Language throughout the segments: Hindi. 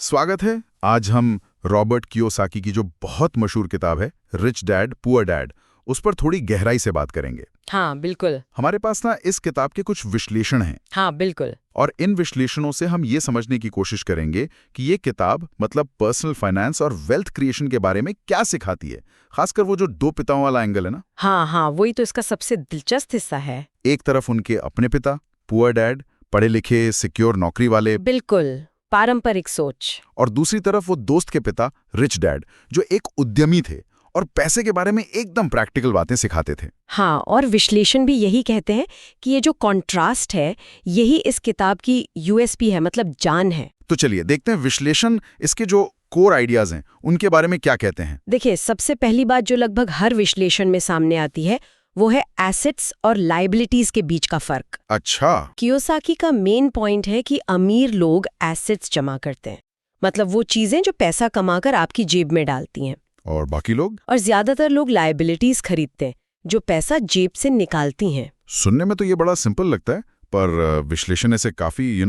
स्वागत है। आज हम रॉबर्ट कियोसाकी की जो बहुत मशहूर किताब है रिच डैड पुअर डैड, उस पर थोड़ी गहराई से बात करेंगे। हाँ बिल्कुल। हमारे पास ना इस किताब के कुछ विश्लेषण हैं। हाँ बिल्कुल। और इन विश्लेषणों से हम ये समझने की कोशिश करेंगे कि ये किताब मतलब पर्सनल फाइनेंस और वेल्थ क्रिएशन के बारे में क्या सिखाती है, खासकर वो जो दो पिताओं वाला एंगल है ना। हाँ, वही तो इसका सबसे दिलचस्प हिस्सा है। एक तरफ उनके अपने पिता पुअर डैड, पढ़े लिखे सिक्योर नौकरी वाले, बिल्कुल पारंपरिक सोच। और दूसरी तरफ वो दोस्त के पिता रिच डैड, जो एक उद्यमी थे और पैसे के बारे में एकदम प्रैक्टिकल बातें सिखाते थे। हाँ, और विश्लेषण भी यही कहते हैं कि ये जो कॉन्ट्रास्ट है यही इस किताब की यूएसपी है, मतलब जान है। तो चलिए देखते हैं विश्लेषण इसके जो कोर आइडियाज हैं उनके बारे में क्या कहते हैं। देखिए, सबसे पहली बात जो लगभग हर विश्लेषण में सामने आती है वो है एसेट्स और लायबिलिटीज के बीच का फर्क। अच्छा। कियोसाकी का मेन पॉइंट है कि अमीर लोग एसेट्स जमा करते हैं, मतलब वो चीजें जो पैसा कमाकर आपकी जेब में डालती हैं, और बाकी लोग? और ज्यादातर लोग लायबिलिटीज खरीदते हैं जो पैसा जेब से निकालती हैं। सुनने में तो ये बड़ा सिंपल लगता है, पर विश्लेषण इसे काफी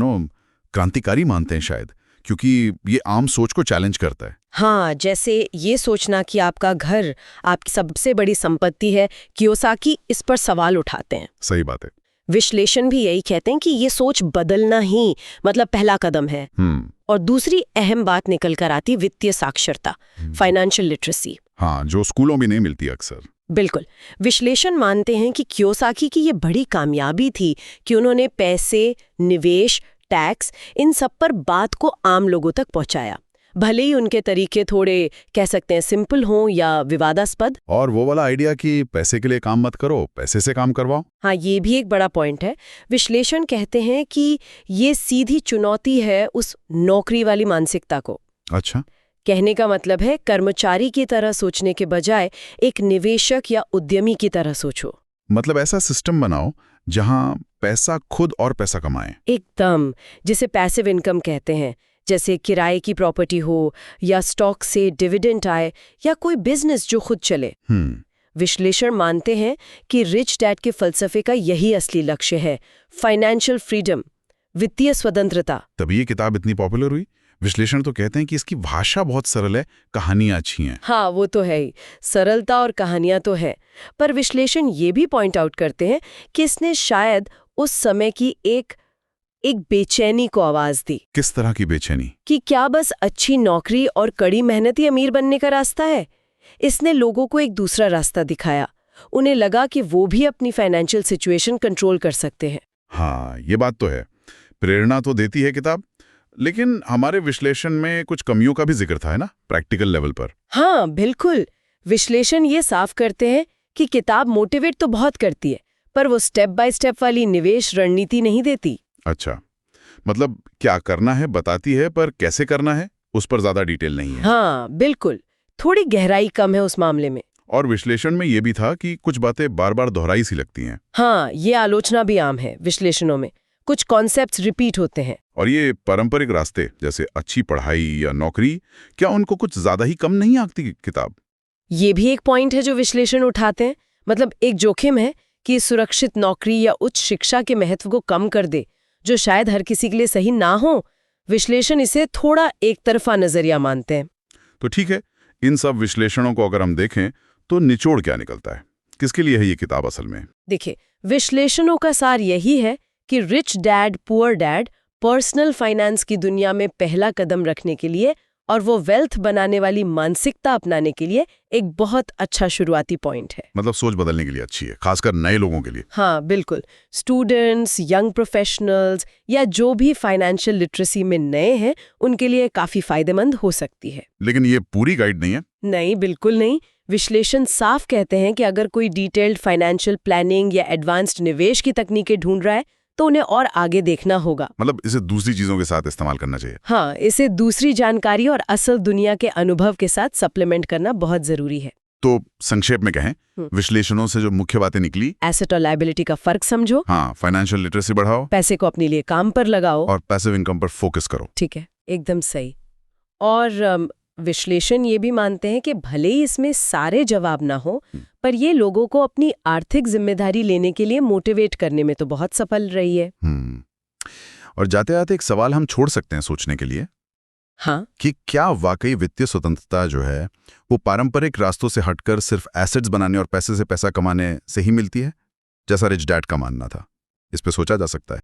क्रांतिकारी मानते हैं शायद, क्योंकि ये आम सोच को चैलेंज करता है। हाँ, जैसे ये सोचना कि आपका घर आपकी सबसे बड़ी संपत्ति है, कियोसाकी इस पर सवाल उठाते हैं। सही बात है। विश्लेषण भी यही कहते हैं कि ये सोच बदलना ही मतलब पहला कदम है। और दूसरी अहम बात निकल कर आती वित्तीय साक्षरता, फाइनेंशियल लिटरेसी। हाँ, जो स्कूलों में नहीं मिलती अक्सर। बिल्कुल। विश्लेषण मानते हैं कि कियोसाकी की ये बड़ी कामयाबी थी कि उन्होंने पैसे, निवेश, टैक्स, इन सब पर बात को आम लोगों तक पहुंचाया, भले ही उनके तरीके थोड़े कह सकते हैं सिंपल हों या विवादास्पद। और वो वाला आइडिया कि पैसे के लिए काम मत करो, पैसे से काम करवाओ। हाँ, ये भी एक बड़ा पॉइंट है। विश्लेषण कहते हैं कि ये सीधी चुनौती है उस नौकरी वाली मानसिकता को। अच्छा। कहने का मतलब है कर्मचारी की तरह सोचने के बजाय एक निवेशक या उद्यमी की तरह सोचो। मतलब ऐसा सिस्टम बनाओ जहां पैसा खुद और पैसा कमाए। एकदम, जिसे पैसिव इनकम कहते हैं, जैसे किराए की प्रॉपर्टी हो या स्टॉक से डिविडेंड आए या कोई बिजनेस जो खुद चले। विश्लेषण मानते हैं कि रिच डैड के फलसफे का यही असली लक्ष्य है, फाइनेंशियल फ्रीडम, वित्तीय स्वतंत्रता। तभी ये किताब इतनी पॉपुलर हुई। विश्लेषण तो कहते हैं कि इसकी भाषा बहुत सरल है, कहानियां अच्छी हैं। हाँ, वो तो है ही, सरलता और कहानियां तो है, पर विश्लेषण ये भी पॉइंट आउट करते हैं कि इसने शायद उस समय की एक बेचैनी को आवाज दी। किस तरह की बेचैनी? कि क्या बस अच्छी नौकरी और कड़ी मेहनत ही अमीर बनने का रास्ता है? इसने लोगों को एक दूसरा रास्ता दिखाया। उन्हें लगा कि वो भी अपनी फाइनेंशियल सिचुएशन कंट्रोल कर सकते हैं। हाँ, ये बात तो है। प्रेरणा तो देती है किताब, लेकिन हमारे विश्लेषण में कुछ कमियों का भी जिक्र था, है ना, प्रैक्टिकल लेवल पर। हाँ बिल्कुल। विश्लेषण ये साफ करते हैं कि किताब मोटिवेट तो बहुत करती है, पर वो स्टेप बाय स्टेप वाली निवेश रणनीति नहीं देती। अच्छा, मतलब क्या करना है बताती है, पर कैसे करना है उस पर ज्यादा डिटेल नहीं है। हाँ बिल्कुल, थोड़ी गहराई कम है उस मामले में। और विश्लेषण में ये भी था कि कुछ बातें बार बार दोहराई सी लगती हैं। हाँ, ये आलोचना भी आम है विश्लेषणों में, कुछ कॉन्सेप्ट्स रिपीट होते हैं। और ये पारंपरिक रास्ते जैसे अच्छी पढ़ाई या नौकरी, क्या उनको कुछ ज्यादा ही कम नहीं आंकती किताब? ये भी एक पॉइंट है जो विश्लेषण उठाते हैं। मतलब एक जोखिम है कि सुरक्षित नौकरी या उच्च शिक्षा के महत्व को कम कर दे, जो शायद हर किसी के लिए सही ना हो। विश्लेषण इसे थोड़ा एक तरफा नजरिया मानते हैं। तो ठीक है, इन सब विश्लेषणों को अगर हम देखें तो निचोड़ क्या निकलता है? किसके लिए है ये किताब असल में? देखिए, विश्लेषणों का सार यही है कि rich dad poor dad personal finance की दुनिया में पहला कदम रखने के लिए और वो वेल्थ बनाने वाली मानसिकता अपनाने के लिए एक बहुत अच्छा शुरुआती पॉइंट है। मतलब सोच बदलने के लिए अच्छी है, खासकर नए लोगों के लिए। हाँ बिल्कुल, स्टूडेंट्स, यंग प्रोफेशनल्स या जो भी फाइनेंशियल लिटरेसी में नए हैं उनके लिए काफी फायदेमंद हो सकती है। लेकिन ये पूरी गाइड नहीं है। नहीं, बिल्कुल नहीं। विश्लेषण साफ कहते हैं कि अगर कोई डिटेल्ड फाइनेंशियल प्लानिंग या एडवांस्ड निवेश की तकनीकें ढूंढ रहा है तो उन्हें और आगे देखना होगा। मतलब इसे दूसरी चीजों के साथ इस्तेमाल करना चाहिए। हाँ, इसे दूसरी जानकारी और असल दुनिया के अनुभव के साथ सप्लीमेंट करना बहुत जरूरी है। तो संक्षेप में कहें, विश्लेषणों से जो मुख्य बातें निकली, एसेट और लायबिलिटी का फर्क समझो। हाँ, फाइनेंशियल लिटरेसी बढ़ाओ, पैसे को अपने लिए काम पर लगाओ, और पैसिव इनकम पर फोकस करो। ठीक है, एकदम सही। और विश्लेषण ये भी मानते हैं कि भले ही इसमें सारे जवाब ना हो, पर ये लोगों को अपनी आर्थिक जिम्मेदारी लेने के लिए मोटिवेट करने में तो बहुत सफल रही है। और जाते जाते एक सवाल हम छोड़ सकते हैं सोचने के लिए। हाँ, कि क्या वाकई वित्तीय स्वतंत्रता जो है वो पारंपरिक रास्तों से हटकर सिर्फ एसेट्स बनाने और पैसे से पैसा कमाने से ही मिलती है, जैसा रिच डैड का मानना था। इस पे सोचा जा सकता है।